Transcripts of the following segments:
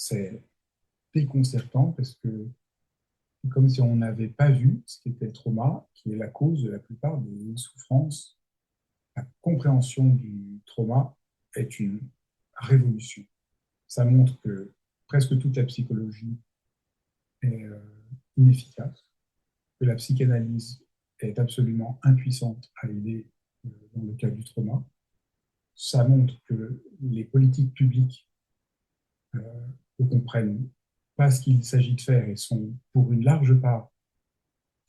C'est déconcertant parce que c'est comme si on n'avait pas vu ce qu'était le trauma, qui est la cause de la plupart des souffrances. La compréhension du trauma est une révolution. Ça montre que presque toute la psychologie est inefficace, que la psychanalyse est absolument impuissante à aider dans le cas du trauma. Ça montre que les politiques publiques euh, ne comprennent pas ce qu'il s'agit de faire et sont pour une large part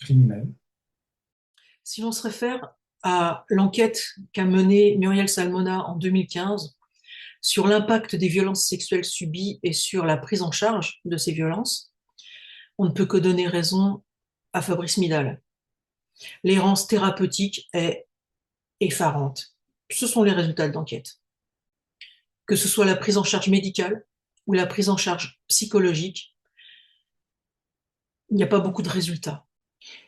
criminelles. Si l'on se réfère à l'enquête qu'a menée Muriel Salmona en 2015 sur l'impact des violences sexuelles subies et sur la prise en charge de ces violences, on ne peut que donner raison à Fabrice Midal. L'errance thérapeutique est effarante. Ce sont les résultats de l'enquête. Que ce soit la prise en charge médicale ou la prise en charge psychologique, il n'y a pas beaucoup de résultats.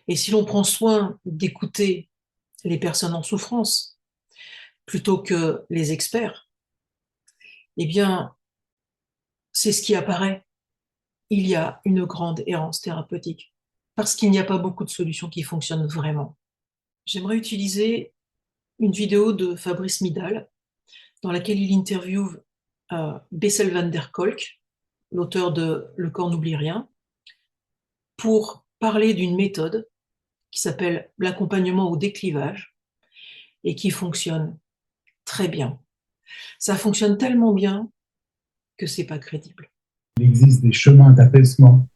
Et si l'on prend soin d'écouter les personnes en souffrance plutôt que les experts, eh bien, c'est ce qui apparaît. Il y a une grande errance thérapeutique parce qu'il n'y a pas beaucoup de solutions qui fonctionnent vraiment. J'aimerais utiliser une vidéo de Fabrice Midal dans laquelle il interviewe Bessel van der Kolk, l'auteur de Le corps n'oublie rien, pour parler d'une méthode qui s'appelle l'accompagnement au déclivage et qui fonctionne très bien. Ça fonctionne tellement bien que c'est pas crédible. Il existe des chemins d'apaisement,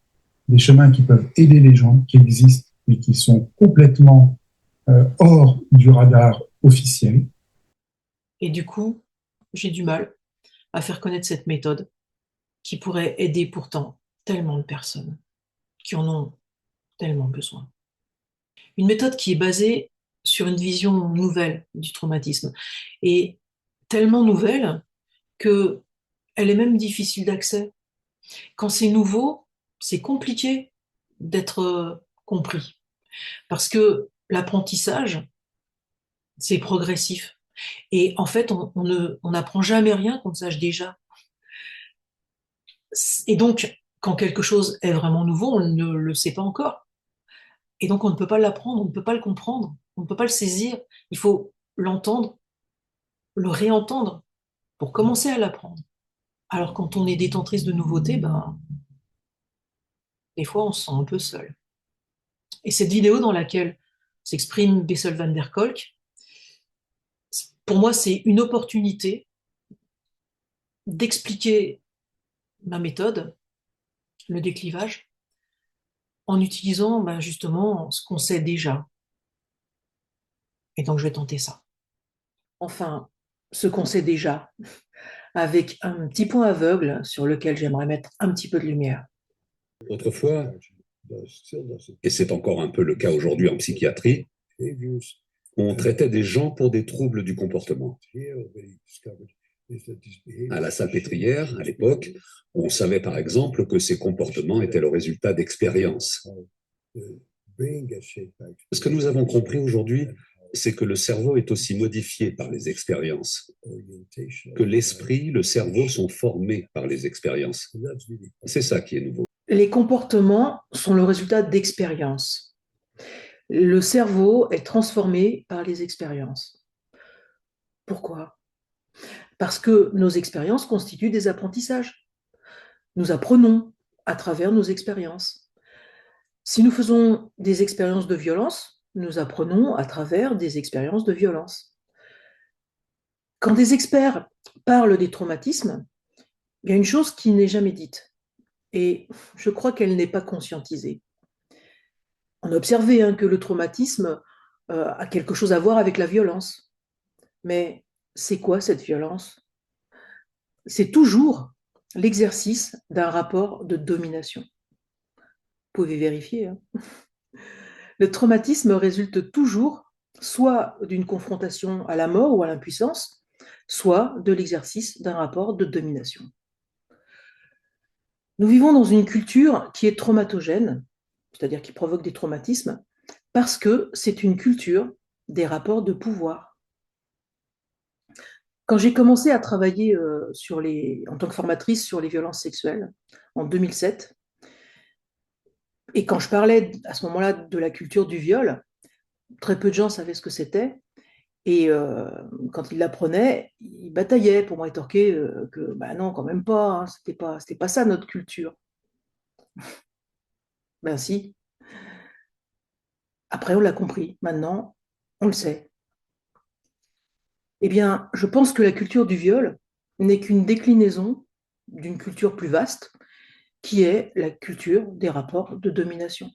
des chemins qui peuvent aider les gens, qui existent, mais qui sont complètement hors du radar officiel. Et du coup, j'ai du mal à faire connaître cette méthode qui pourrait aider pourtant tellement de personnes qui en ont tellement besoin. Une méthode qui est basée sur une vision nouvelle du traumatisme et tellement nouvelle que elle est même difficile d'accès. Quand c'est nouveau, c'est compliqué d'être compris parce que l'apprentissage, c'est progressif. Et en fait, on n'apprend jamais rien qu'on ne sache déjà. Et donc, quand quelque chose est vraiment nouveau, on ne le sait pas encore. Et donc, on ne peut pas l'apprendre, on ne peut pas le comprendre, on ne peut pas le saisir. Il faut l'entendre, le réentendre pour commencer à l'apprendre. Alors, quand on est détentrice de nouveautés, ben, des fois, on se sent un peu seul. Et cette vidéo dans laquelle s'exprime Bessel van der Kolk, pour moi, c'est une opportunité d'expliquer ma méthode, le déclivage, en utilisant ben, justement ce qu'on sait déjà. Et donc, je vais tenter ça. Enfin, ce qu'on sait déjà, avec un petit point aveugle sur lequel j'aimerais mettre un petit peu de lumière. Autrefois, et c'est encore un peu le cas aujourd'hui en psychiatrie, on traitait des gens pour des troubles du comportement. À la Salpêtrière, à l'époque, on savait par exemple que ces comportements étaient le résultat d'expériences. Ce que nous avons compris aujourd'hui, c'est que le cerveau est aussi modifié par les expériences, que l'esprit, le cerveau sont formés par les expériences. C'est ça qui est nouveau. Les comportements sont le résultat d'expériences. Le cerveau est transformé par les expériences. Pourquoi? Parce que nos expériences constituent des apprentissages. Nous apprenons à travers nos expériences. Si nous faisons des expériences de violence, nous apprenons à travers des expériences de violence. Quand des experts parlent des traumatismes, il y a une chose qui n'est jamais dite, et je crois qu'elle n'est pas conscientisée. On a observé que le traumatisme a quelque chose à voir avec la violence. Mais c'est quoi cette violence? C'est toujours l'exercice d'un rapport de domination. Vous pouvez vérifier. Le traumatisme résulte toujours soit d'une confrontation à la mort ou à l'impuissance, soit de l'exercice d'un rapport de domination. Nous vivons dans une culture qui est traumatogène, c'est-à-dire qui provoque des traumatismes, parce que c'est une culture des rapports de pouvoir. Quand j'ai commencé à travailler en tant que formatrice sur les violences sexuelles en 2007, et quand je parlais à ce moment-là de la culture du viol, très peu de gens savaient ce que c'était. Et quand ils l'apprenaient, ils bataillaient pour me rétorquer que bah non, quand même pas, hein, c'était pas ça notre culture. Ben si, après on l'a compris, maintenant on le sait. Eh bien, je pense que la culture du viol n'est qu'une déclinaison d'une culture plus vaste, qui est la culture des rapports de domination.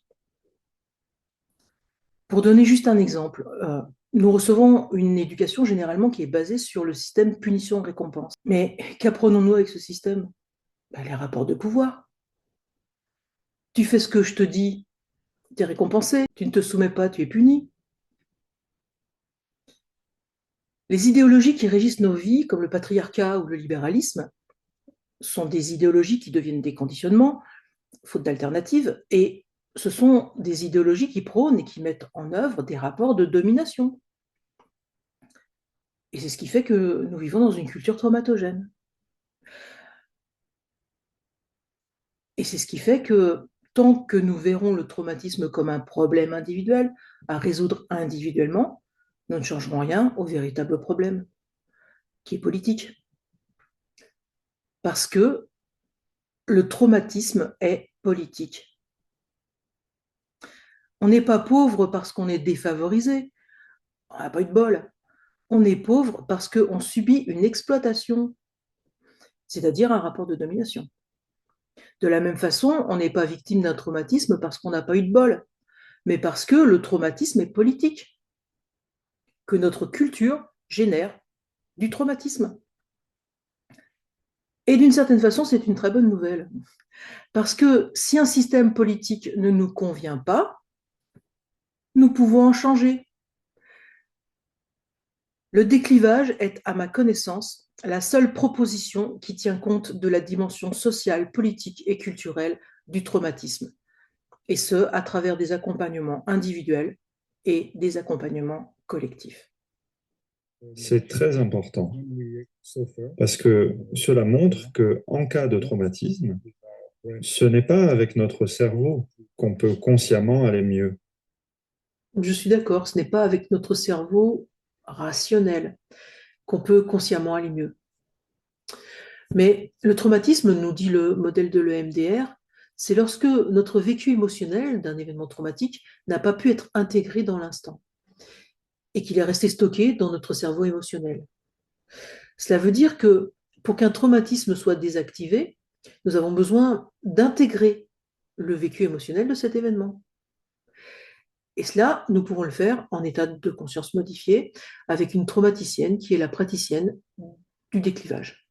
Pour donner juste un exemple, nous recevons une éducation généralement qui est basée sur le système punition-récompense. Mais qu'apprenons-nous avec ce système? Ben, les rapports de pouvoir. Tu fais ce que je te dis, tu es récompensé. Tu ne te soumets pas, tu es puni. Les idéologies qui régissent nos vies, comme le patriarcat ou le libéralisme, sont des idéologies qui deviennent des conditionnements, faute d'alternative, et ce sont des idéologies qui prônent et qui mettent en œuvre des rapports de domination. Et c'est ce qui fait que nous vivons dans une culture traumatogène. Et c'est ce qui fait que tant que nous verrons le traumatisme comme un problème individuel à résoudre individuellement, nous ne changerons rien au véritable problème, qui est politique. Parce que le traumatisme est politique. On n'est pas pauvre parce qu'on est défavorisé, on n'a pas eu de bol. On est pauvre parce qu'on subit une exploitation, c'est-à-dire un rapport de domination. De la même façon, on n'est pas victime d'un traumatisme parce qu'on n'a pas eu de bol, mais parce que le traumatisme est politique, que notre culture génère du traumatisme. Et d'une certaine façon, c'est une très bonne nouvelle. Parce que si un système politique ne nous convient pas, nous pouvons en changer. Le déclivage est, à ma connaissance, la seule proposition qui tient compte de la dimension sociale, politique et culturelle du traumatisme, et ce, à travers des accompagnements individuels et des accompagnements collectifs. C'est très important parce que cela montre que en cas de traumatisme, ce n'est pas avec notre cerveau qu'on peut consciemment aller mieux. Je suis d'accord, ce n'est pas avec notre cerveau rationnel qu'on peut consciemment aller mieux. Mais le traumatisme, nous dit le modèle de l'EMDR, c'est lorsque notre vécu émotionnel d'un événement traumatique n'a pas pu être intégré dans l'instant et qu'il est resté stocké dans notre cerveau émotionnel. Cela veut dire que pour qu'un traumatisme soit désactivé, nous avons besoin d'intégrer le vécu émotionnel de cet événement. Et cela, nous pourrons le faire en état de conscience modifié avec une traumaticienne qui est la praticienne du déclivage.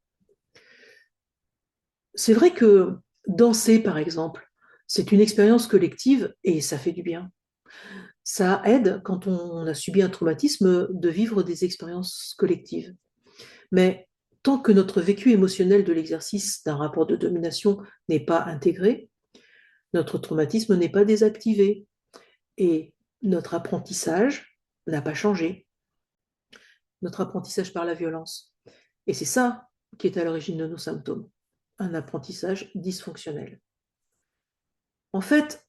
C'est vrai que danser, par exemple, c'est une expérience collective et ça fait du bien. Ça aide, quand on a subi un traumatisme, de vivre des expériences collectives. Mais tant que notre vécu émotionnel de l'exercice d'un rapport de domination n'est pas intégré, notre traumatisme n'est pas désactivé et notre apprentissage n'a pas changé. Notre apprentissage par la violence. Et c'est ça qui est à l'origine de nos symptômes, un apprentissage dysfonctionnel. En fait,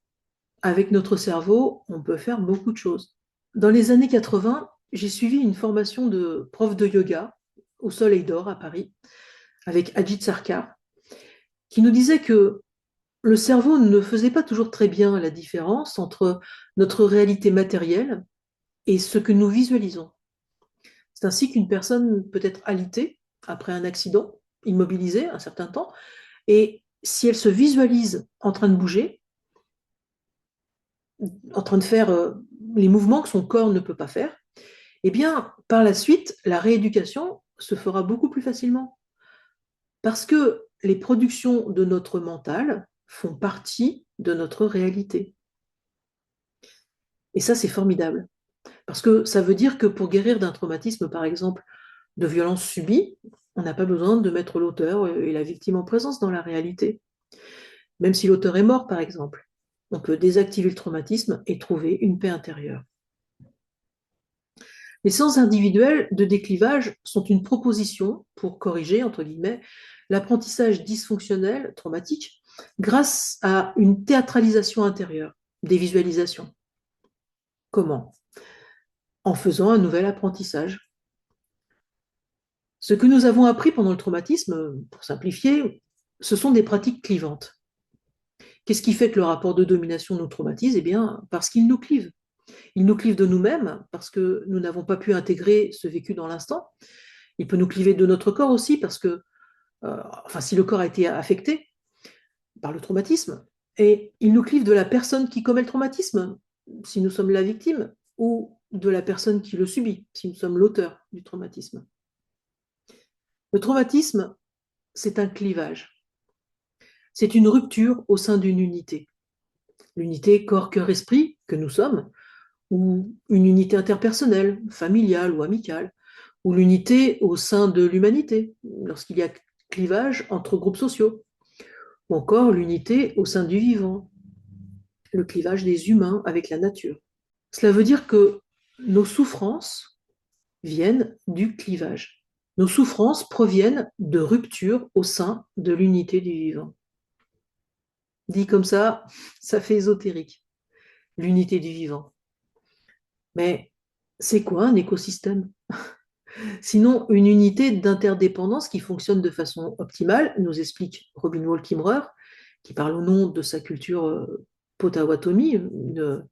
avec notre cerveau, on peut faire beaucoup de choses. Dans les années 80, j'ai suivi une formation de prof de yoga au Soleil d'Or à Paris, avec Ajit Sarkar, qui nous disait que le cerveau ne faisait pas toujours très bien la différence entre notre réalité matérielle et ce que nous visualisons. C'est ainsi qu'une personne peut être alitée après un accident, immobilisée un certain temps, et si elle se visualise en train de bouger, en train de faire les mouvements que son corps ne peut pas faire, eh bien, par la suite, la rééducation se fera beaucoup plus facilement. Parce que les productions de notre mental font partie de notre réalité. Et ça, c'est formidable. Parce que ça veut dire que pour guérir d'un traumatisme, par exemple, de violence subie, on n'a pas besoin de mettre l'auteur et la victime en présence dans la réalité. Même si l'auteur est mort, par exemple, on peut désactiver le traumatisme et trouver une paix intérieure. Les séances individuelles de déclivage sont une proposition pour corriger, entre guillemets, l'apprentissage dysfonctionnel, traumatique, grâce à une théâtralisation intérieure, des visualisations. Comment? En faisant un nouvel apprentissage. Ce que nous avons appris pendant le traumatisme, pour simplifier, ce sont des pratiques clivantes. Qu'est-ce qui fait que le rapport de domination nous traumatise? Eh bien, parce qu'il nous clive. Il nous clive de nous-mêmes, parce que nous n'avons pas pu intégrer ce vécu dans l'instant. Il peut nous cliver de notre corps aussi, parce que, si le corps a été affecté par le traumatisme, et il nous clive de la personne qui commet le traumatisme, si nous sommes la victime, ou de la personne qui le subit, si nous sommes l'auteur du traumatisme. Le traumatisme, c'est un clivage. C'est une rupture au sein d'une unité. L'unité corps, cœur, esprit que nous sommes, ou une unité interpersonnelle, familiale ou amicale, ou l'unité au sein de l'humanité, lorsqu'il y a clivage entre groupes sociaux, ou encore l'unité au sein du vivant, le clivage des humains avec la nature. Cela veut dire que nos souffrances viennent du clivage. Nos souffrances proviennent de ruptures au sein de l'unité du vivant. Dit comme ça fait ésotérique, l'unité du vivant. Mais c'est quoi un écosystème? Sinon, une unité d'interdépendance qui fonctionne de façon optimale, nous explique Robin Wall Kimmerer, qui parle au nom de sa culture Potawatomi, une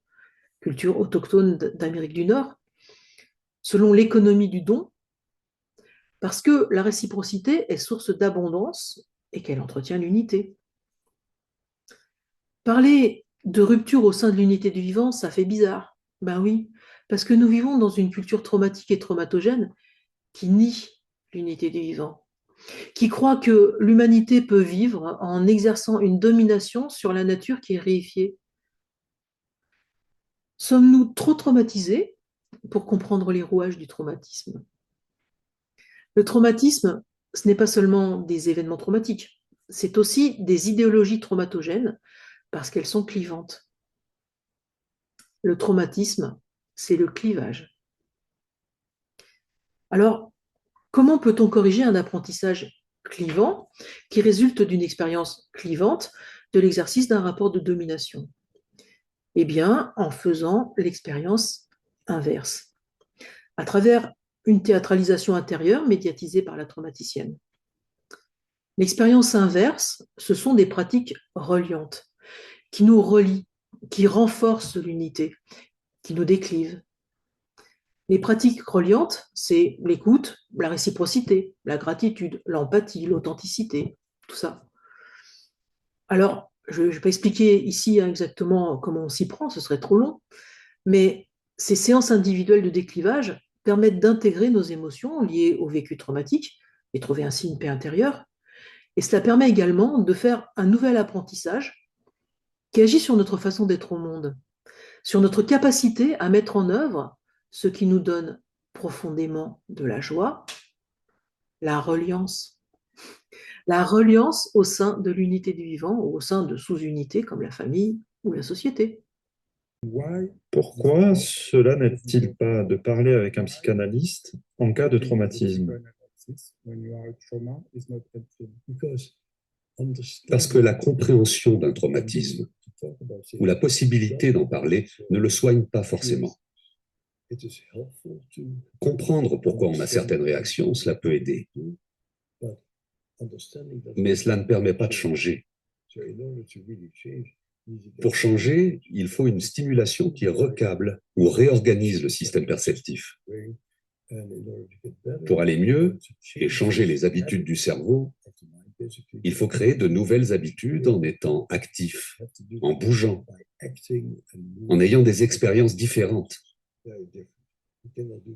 culture autochtone d'Amérique du Nord, selon l'économie du don, parce que la réciprocité est source d'abondance et qu'elle entretient l'unité. Parler de rupture au sein de l'unité du vivant, ça fait bizarre. Ben oui, parce que nous vivons dans une culture traumatique et traumatogène qui nie l'unité du vivant, qui croit que l'humanité peut vivre en exerçant une domination sur la nature qui est réifiée. Sommes-nous trop traumatisés pour comprendre les rouages du traumatisme? Le traumatisme, ce n'est pas seulement des événements traumatiques, c'est aussi des idéologies traumatogènes parce qu'elles sont clivantes. Le traumatisme, c'est le clivage. Alors, comment peut-on corriger un apprentissage clivant qui résulte d'une expérience clivante de l'exercice d'un rapport de domination? Eh bien, en faisant l'expérience inverse, à travers une théâtralisation intérieure médiatisée par la traumaticienne. L'expérience inverse, ce sont des pratiques reliantes, qui nous relient, qui renforcent l'unité, qui nous déclivent. Les pratiques reliantes, c'est l'écoute, la réciprocité, la gratitude, l'empathie, l'authenticité, tout ça. Alors, je ne vais pas expliquer ici exactement comment on s'y prend, ce serait trop long, mais ces séances individuelles de déclivage permettent d'intégrer nos émotions liées au vécu traumatique et trouver ainsi une paix intérieure. Et cela permet également de faire un nouvel apprentissage qui agit sur notre façon d'être au monde, sur notre capacité à mettre en œuvre ce qui nous donne profondément de la joie, la reliance. La reliance au sein de l'unité du vivant ou au sein de sous-unités comme la famille ou la société. Pourquoi cela n'aide-t-il pas de parler avec un psychanalyste en cas de traumatisme? Parce que la compréhension d'un traumatisme ou la possibilité d'en parler ne le soigne pas forcément. Comprendre pourquoi on a certaines réactions, cela peut aider. Mais cela ne permet pas de changer. Pour changer, il faut une stimulation qui recable ou réorganise le système perceptif. Pour aller mieux et changer les habitudes du cerveau, il faut créer de nouvelles habitudes en étant actif, en bougeant, en ayant des expériences différentes.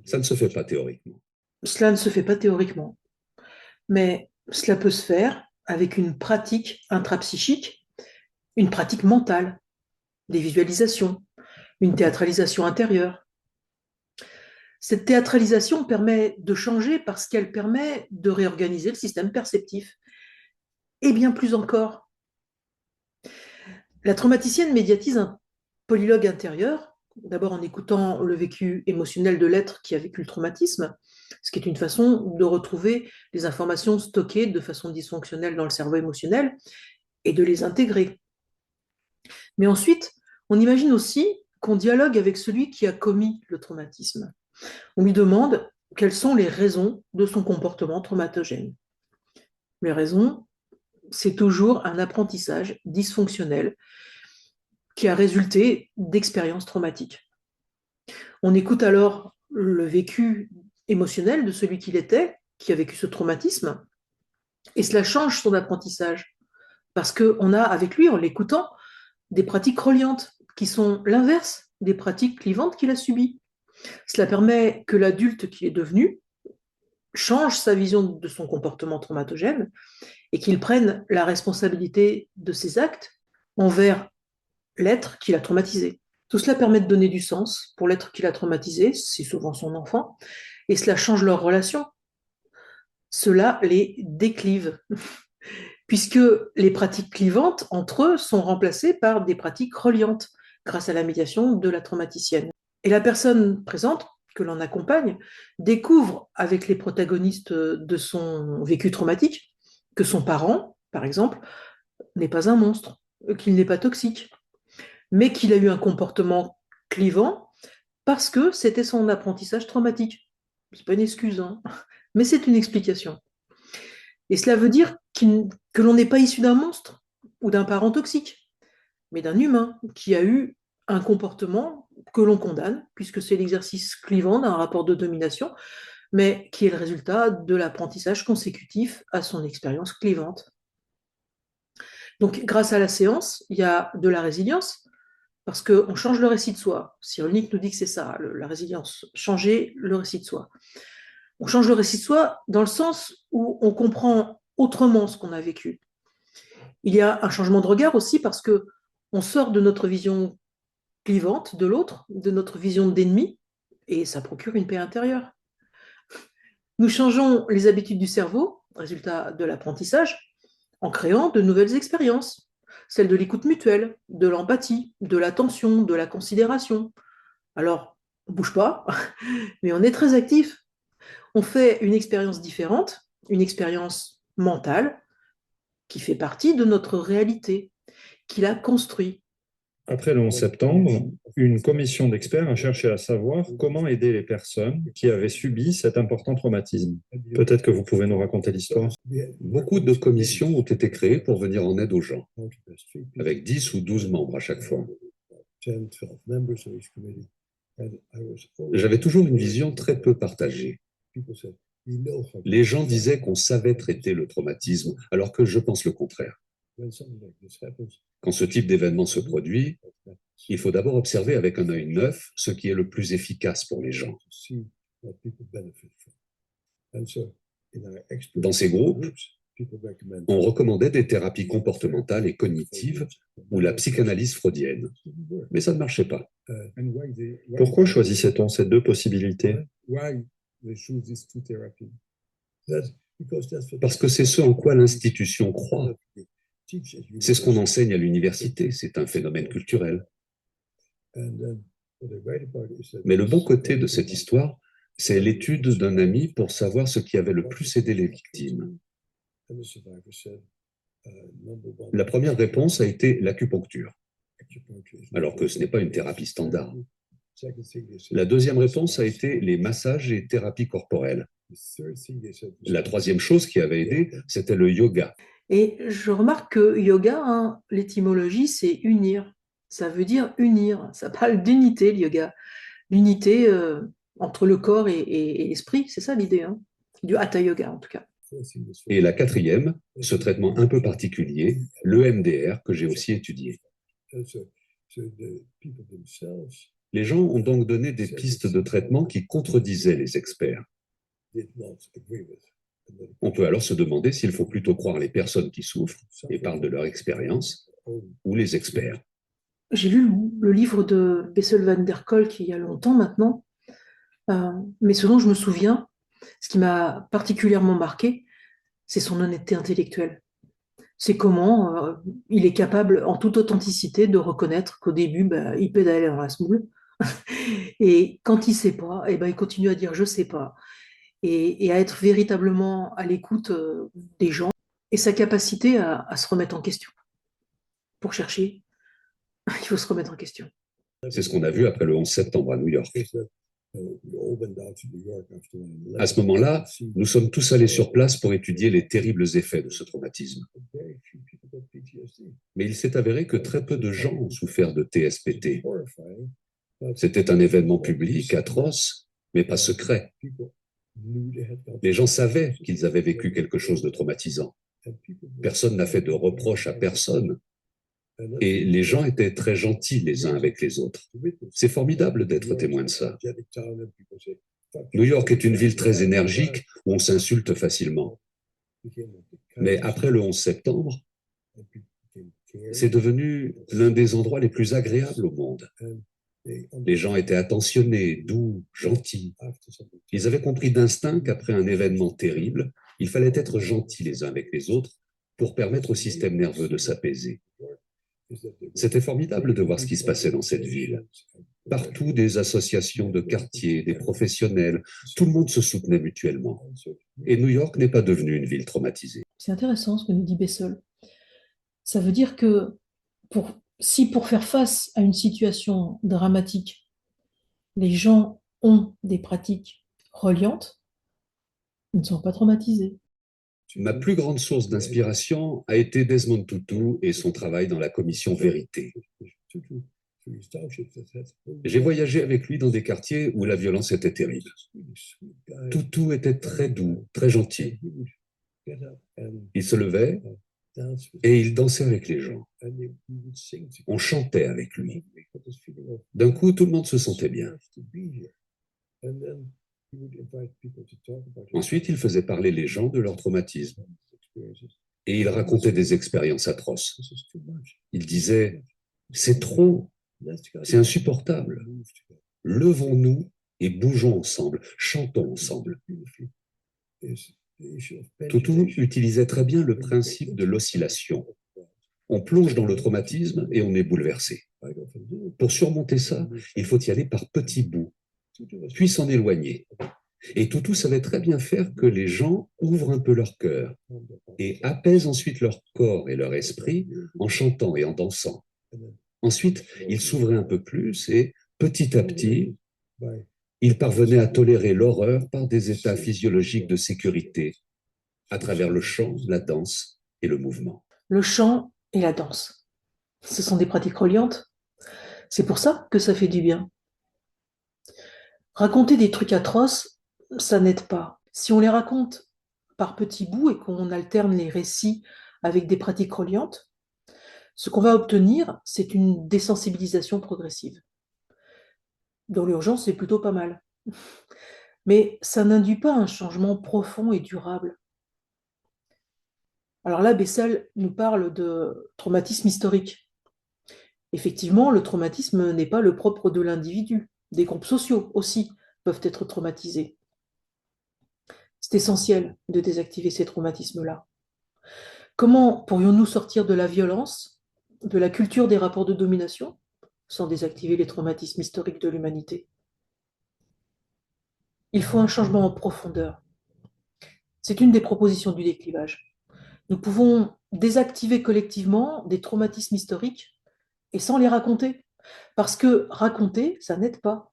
Ça ne se fait pas théoriquement. Cela ne se fait pas théoriquement, mais cela peut se faire avec une pratique intrapsychique, une pratique mentale, des visualisations, une théâtralisation intérieure. Cette théâtralisation permet de changer parce qu'elle permet de réorganiser le système perceptif. Et bien plus encore. La traumaticienne médiatise un polylogue intérieur d'abord en écoutant le vécu émotionnel de l'être qui a vécu le traumatisme, ce qui est une façon de retrouver les informations stockées de façon dysfonctionnelle dans le cerveau émotionnel et de les intégrer. Mais ensuite, on imagine aussi qu'on dialogue avec celui qui a commis le traumatisme. On lui demande quelles sont les raisons de son comportement traumatogène. Les raisons, c'est toujours un apprentissage dysfonctionnel qui a résulté d'expériences traumatiques. On écoute alors le vécu émotionnel de celui qu'il était, qui a vécu ce traumatisme, et cela change son apprentissage, parce qu'on a avec lui, en l'écoutant, des pratiques reliantes, qui sont l'inverse des pratiques clivantes qu'il a subies. Cela permet que l'adulte qu'il est devenu change sa vision de son comportement traumatogène et qu'il prenne la responsabilité de ses actes envers l'être qui l'a traumatisé. Tout cela permet de donner du sens pour l'être qui l'a traumatisé, c'est souvent son enfant, et cela change leur relation. Cela les déclive, puisque les pratiques clivantes entre eux sont remplacées par des pratiques reliantes grâce à la médiation de la traumaticienne. Et la personne présente, que l'on accompagne, découvre avec les protagonistes de son vécu traumatique que son parent, par exemple, n'est pas un monstre, qu'il n'est pas toxique, mais qu'il a eu un comportement clivant parce que c'était son apprentissage traumatique. C'est pas une excuse, hein, mais c'est une explication. Et cela veut dire que l'on n'est pas issu d'un monstre ou d'un parent toxique, mais d'un humain qui a eu un comportement que l'on condamne, puisque c'est l'exercice clivant d'un rapport de domination, mais qui est le résultat de l'apprentissage consécutif à son expérience clivante. Donc, grâce à la séance, il y a de la résilience, parce qu'on change le récit de soi. Cyrulnik nous dit que c'est ça, la résilience, changer le récit de soi. On change le récit de soi dans le sens où on comprend autrement ce qu'on a vécu. Il y a un changement de regard aussi parce que on sort de notre vision clivante de l'autre, de notre vision d'ennemi, et ça procure une paix intérieure. Nous changeons les habitudes du cerveau, résultat de l'apprentissage, en créant de nouvelles expériences. Celle de l'écoute mutuelle, de l'empathie, de l'attention, de la considération. Alors, on ne bouge pas, mais on est très actif. On fait une expérience différente, une expérience mentale, qui fait partie de notre réalité, qui la construit. Après le 11 septembre, une commission d'experts a cherché à savoir comment aider les personnes qui avaient subi cet important traumatisme. Peut-être que vous pouvez nous raconter l'histoire. Beaucoup de commissions ont été créées pour venir en aide aux gens, avec 10 ou 12 membres à chaque fois. J'avais toujours une vision très peu partagée. Les gens disaient qu'on savait traiter le traumatisme, alors que je pense le contraire. Quand ce type d'événement se produit, il faut d'abord observer avec un œil neuf ce qui est le plus efficace pour les gens. Dans ces groupes, on recommandait des thérapies comportementales et cognitives ou la psychanalyse freudienne, mais ça ne marchait pas. Pourquoi choisissait-on ces deux possibilités? Parce que c'est ce en quoi l'institution croit. C'est ce qu'on enseigne à l'université, c'est un phénomène culturel. Mais le bon côté de cette histoire, c'est l'étude d'un ami pour savoir ce qui avait le plus aidé les victimes. La première réponse a été l'acupuncture, alors que ce n'est pas une thérapie standard. La deuxième réponse a été les massages et thérapies corporelles. La troisième chose qui avait aidé, c'était le yoga. Et je remarque que yoga, hein, l'étymologie, c'est unir. Ça veut dire unir. Ça parle d'unité, le yoga. L'unité entre le corps et l'esprit, c'est ça l'idée, hein, du hatha yoga en tout cas. Et la quatrième, ce traitement un peu particulier, l'EMDR, que j'ai aussi étudié. Les gens ont donc donné des pistes de traitement qui contredisaient les experts. On peut alors se demander s'il faut plutôt croire les personnes qui souffrent et parlent de leur expérience ou les experts. J'ai lu le livre de Bessel van der Kolk il y a longtemps maintenant, mais ce dont je me souviens, ce qui m'a particulièrement marqué, c'est son honnêteté intellectuelle. C'est comment il est capable, en toute authenticité, de reconnaître qu'au début, il pédalait dans la semoule, Et quand il ne sait pas, eh ben, il continue à dire je ne sais pas et à être véritablement à l'écoute des gens et sa capacité à se remettre en question. Pour chercher, il faut se remettre en question. C'est ce qu'on a vu après le 11 septembre à New York. À ce moment-là, nous sommes tous allés sur place pour étudier les terribles effets de ce traumatisme. Mais il s'est avéré que très peu de gens ont souffert de TSPT. C'était un événement public, atroce, mais pas secret. Les gens savaient qu'ils avaient vécu quelque chose de traumatisant. Personne n'a fait de reproche à personne. Et les gens étaient très gentils les uns avec les autres. C'est formidable d'être témoin de ça. New York est une ville très énergique où on s'insulte facilement. Mais après le 11 septembre, c'est devenu l'un des endroits les plus agréables au monde. Les gens étaient attentionnés, doux, gentils. Ils avaient compris d'instinct qu'après un événement terrible, il fallait être gentils les uns avec les autres pour permettre au système nerveux de s'apaiser. C'était formidable de voir ce qui se passait dans cette ville. Partout, des associations de quartier, des professionnels, tout le monde se soutenait mutuellement. Et New York n'est pas devenue une ville traumatisée. C'est intéressant ce que nous dit Bessel. Ça veut dire que si pour faire face à une situation dramatique, les gens ont des pratiques reliantes, ils ne sont pas traumatisés. Ma plus grande source d'inspiration a été Desmond Tutu et son travail dans la commission Vérité. J'ai voyagé avec lui dans des quartiers où la violence était terrible. Tutu était très doux, très gentil. Il se levait et il dansait avec les gens. On chantait avec lui. D'un coup, tout le monde se sentait bien. Ensuite, il faisait parler les gens de leur traumatisme. Et il racontait des expériences atroces. Il disait, c'est trop, c'est insupportable. Levons-nous et bougeons ensemble, chantons ensemble. Tutu utilisait très bien le principe de l'oscillation. On plonge dans le traumatisme et on est bouleversé. Pour surmonter ça, il faut y aller par petits bouts, puis s'en éloigner. Et Tutu savait très bien faire que les gens ouvrent un peu leur cœur et apaisent ensuite leur corps et leur esprit en chantant et en dansant. Ensuite, ils s'ouvraient un peu plus et, petit à petit, ils parvenaient à tolérer l'horreur par des états physiologiques de sécurité à travers le chant, la danse et le mouvement. Le chant et la danse, ce sont des pratiques reliantes. C'est pour ça que ça fait du bien. Raconter des trucs atroces, ça n'aide pas. Si on les raconte par petits bouts et qu'on alterne les récits avec des pratiques reliantes, ce qu'on va obtenir, c'est une désensibilisation progressive. Dans l'urgence, c'est plutôt pas mal. Mais ça n'induit pas un changement profond et durable. Alors là, Bessel nous parle de traumatisme historique. Effectivement, le traumatisme n'est pas le propre de l'individu. Des groupes sociaux aussi peuvent être traumatisés. C'est essentiel de désactiver ces traumatismes-là. Comment pourrions-nous sortir de la violence, de la culture des rapports de domination, sans désactiver les traumatismes historiques de l'humanité? Il faut un changement en profondeur. C'est une des propositions du déclivage. Nous pouvons désactiver collectivement des traumatismes historiques et sans les raconter. Parce que raconter, ça n'aide pas.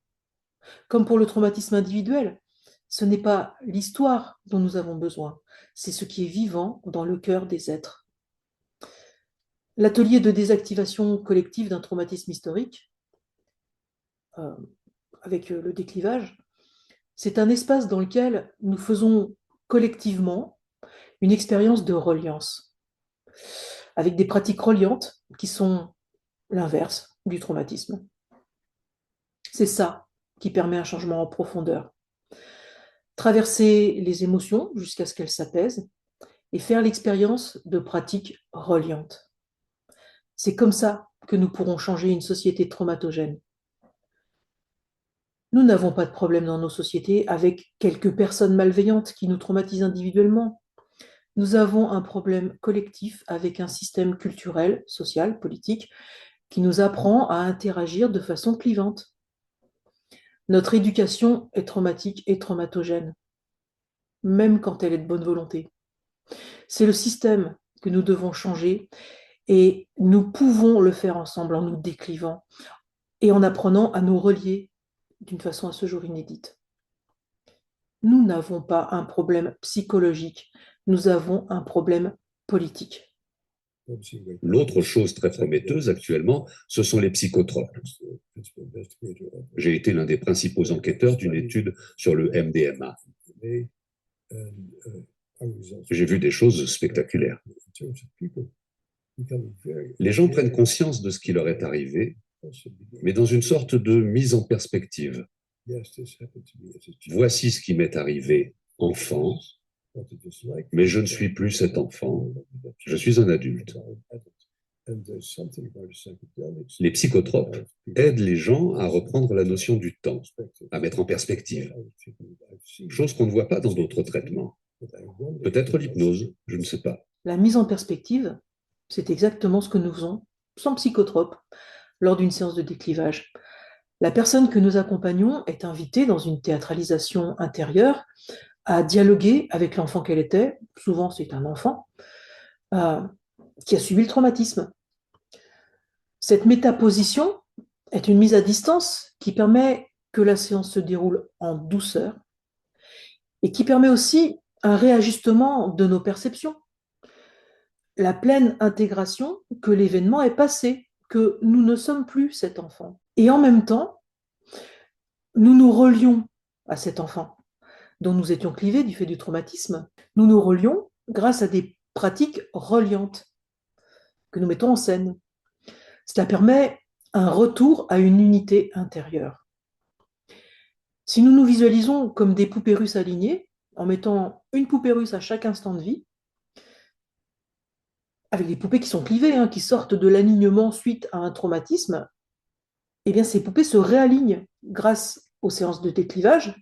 Comme pour le traumatisme individuel, ce n'est pas l'histoire dont nous avons besoin, c'est ce qui est vivant dans le cœur des êtres. L'atelier de désactivation collective d'un traumatisme historique, avec le déclivage, c'est un espace dans lequel nous faisons collectivement une expérience de reliance, avec des pratiques reliantes qui sont l'inverse du traumatisme. C'est ça qui permet un changement en profondeur. Traverser les émotions jusqu'à ce qu'elles s'apaisent et faire l'expérience de pratiques reliantes. C'est comme ça que nous pourrons changer une société traumatogène. Nous n'avons pas de problème dans nos sociétés avec quelques personnes malveillantes qui nous traumatisent individuellement. Nous avons un problème collectif avec un système culturel, social, politique, qui nous apprend à interagir de façon clivante. Notre éducation est traumatique et traumatogène, même quand elle est de bonne volonté. C'est le système que nous devons changer et nous pouvons le faire ensemble en nous déclivant et en apprenant à nous relier d'une façon à ce jour inédite. Nous n'avons pas un problème psychologique, nous avons un problème politique. L'autre chose très prometteuse actuellement, ce sont les psychotropes. J'ai été l'un des principaux enquêteurs d'une étude sur le MDMA. J'ai vu des choses spectaculaires. Les gens prennent conscience de ce qui leur est arrivé, mais dans une sorte de mise en perspective. Voici ce qui m'est arrivé enfant, mais je ne suis plus cet enfant, je suis un adulte. Les psychotropes aident les gens à reprendre la notion du temps, à mettre en perspective, chose qu'on ne voit pas dans d'autres traitements. Peut-être l'hypnose, je ne sais pas. La mise en perspective, c'est exactement ce que nous faisons sans psychotrope lors d'une séance de déclivage. La personne que nous accompagnons est invitée dans une théâtralisation intérieure à dialoguer avec l'enfant qu'elle était, souvent c'est un enfant, qui a subi le traumatisme. Cette métaposition est une mise à distance qui permet que la séance se déroule en douceur et qui permet aussi un réajustement de nos perceptions. La pleine intégration que l'événement est passé, que nous ne sommes plus cet enfant. Et en même temps, nous nous relions à cet enfant dont nous étions clivés du fait du traumatisme. Nous nous relions grâce à des pratiques reliantes que nous mettons en scène. Cela permet un retour à une unité intérieure. Si nous nous visualisons comme des poupées russes alignées, en mettant une poupée russe à chaque instant de vie, avec des poupées qui sont clivées, qui sortent de l'alignement suite à un traumatisme, eh bien ces poupées se réalignent grâce aux séances de déclivage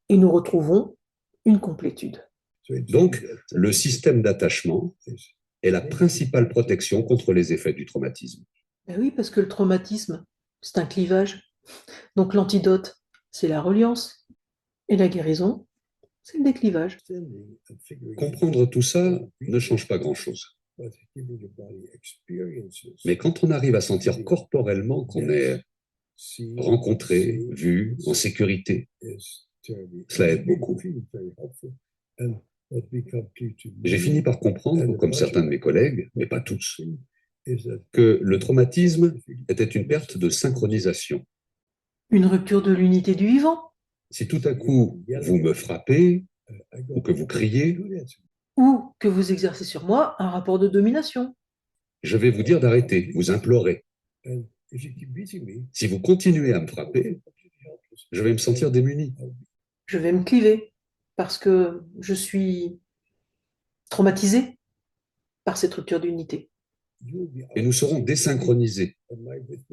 et nous retrouvons une complétude. Donc, le système d'attachement est la principale protection contre les effets du traumatisme. Ben oui, parce que le traumatisme, c'est un clivage. Donc l'antidote, c'est la reliance. Et la guérison, c'est le déclivage. Comprendre tout ça ne change pas grand-chose. Mais quand on arrive à sentir corporellement qu'on est rencontré, vu, en sécurité, cela aide beaucoup. J'ai fini par comprendre, comme certains de mes collègues, mais pas tous, que le traumatisme était une perte de synchronisation. Une rupture de l'unité du vivant. Si tout à coup vous me frappez ou que vous criez, ou que vous exercez sur moi un rapport de domination. Je vais vous dire d'arrêter, vous implorer. Si vous continuez à me frapper, je vais me sentir démuni. Je vais me cliver parce que je suis traumatisé par cette rupture d'unité. Et nous serons désynchronisés.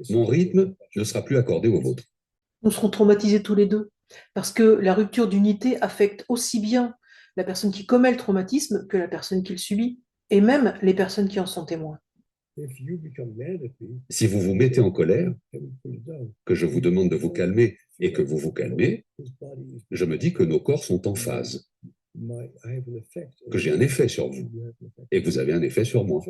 Mon rythme ne sera plus accordé au vôtre. Nous serons traumatisés tous les deux parce que la rupture d'unité affecte aussi bien la personne qui commet le traumatisme que la personne qui le subit, et même les personnes qui en sont témoins. Si vous vous mettez en colère, que je vous demande de vous calmer et que vous vous calmez, je me dis que nos corps sont en phase, que j'ai un effet sur vous et que vous avez un effet sur moi.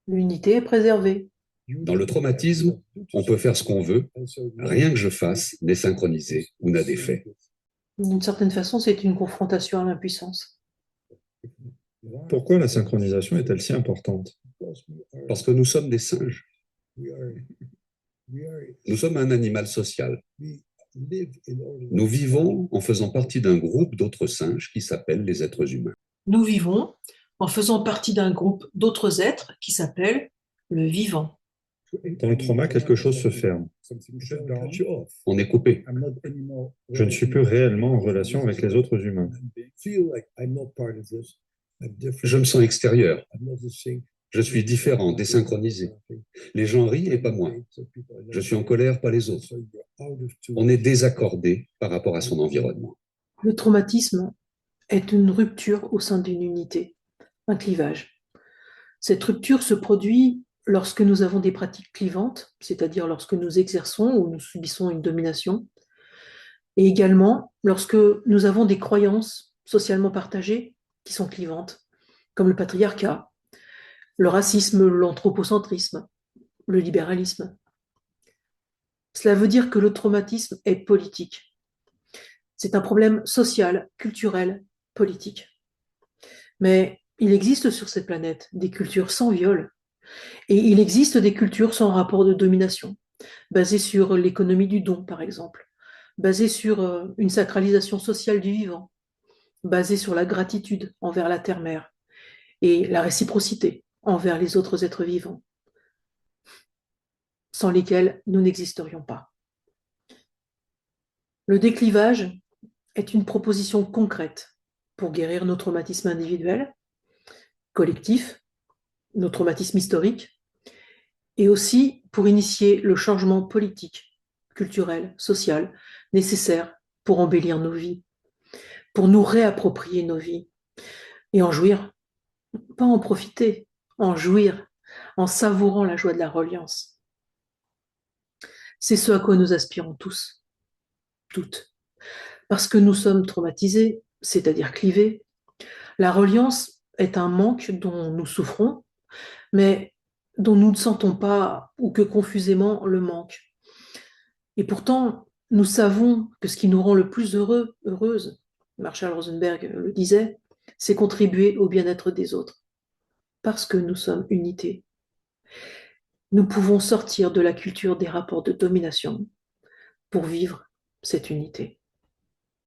L'unité est préservée. Dans le traumatisme, on peut faire ce qu'on veut, rien que je fasse n'est synchronisé ou n'a d'effet. D'une certaine façon, c'est une confrontation à l'impuissance. Pourquoi la synchronisation est-elle si importante? Parce que nous sommes des singes. Nous sommes un animal social. Nous vivons en faisant partie d'un groupe d'autres singes qui s'appellent les êtres humains. Nous vivons en faisant partie d'un groupe d'autres êtres qui s'appelle le vivant. Dans le trauma, quelque chose se ferme. On est coupé. Je ne suis plus réellement en relation avec les autres humains. Je me sens extérieur. Je suis différent, désynchronisé. Les gens rient et pas moi. Je suis en colère, pas les autres. On est désaccordé par rapport à son environnement. Le traumatisme est une rupture au sein d'une unité, un clivage. Cette rupture se produit lorsque nous avons des pratiques clivantes, c'est-à-dire lorsque nous exerçons ou nous subissons une domination, Et également, lorsque nous avons des croyances socialement partagées qui sont clivantes, comme le patriarcat, le racisme, l'anthropocentrisme, le libéralisme. Cela veut dire que le traumatisme est politique. C'est un problème social, culturel, politique. Mais il existe sur cette planète des cultures sans viol, et il existe des cultures sans rapport de domination, basées sur l'économie du don, par exemple, basées sur une sacralisation sociale du vivant, basées sur la gratitude envers la terre-mère et la réciprocité envers les autres êtres vivants, sans lesquels nous n'existerions pas. Le déclivage est une proposition concrète pour guérir nos traumatismes individuels, collectifs, nos traumatismes historiques, et aussi pour initier le changement politique, culturel, social, nécessaire pour embellir nos vies, pour nous réapproprier nos vies et en jouir, pas en profiter, en jouir, en savourant la joie de la reliance. C'est ce à quoi nous aspirons tous, toutes. Parce que nous sommes traumatisés, c'est-à-dire clivés, la reliance est un manque dont nous souffrons, mais dont nous ne sentons pas ou que confusément le manque. Et pourtant, nous savons que ce qui nous rend le plus heureux, heureuse, Marshall Rosenberg le disait, c'est contribuer au bien-être des autres, parce que nous sommes unité. Nous pouvons sortir de la culture des rapports de domination pour vivre cette unité.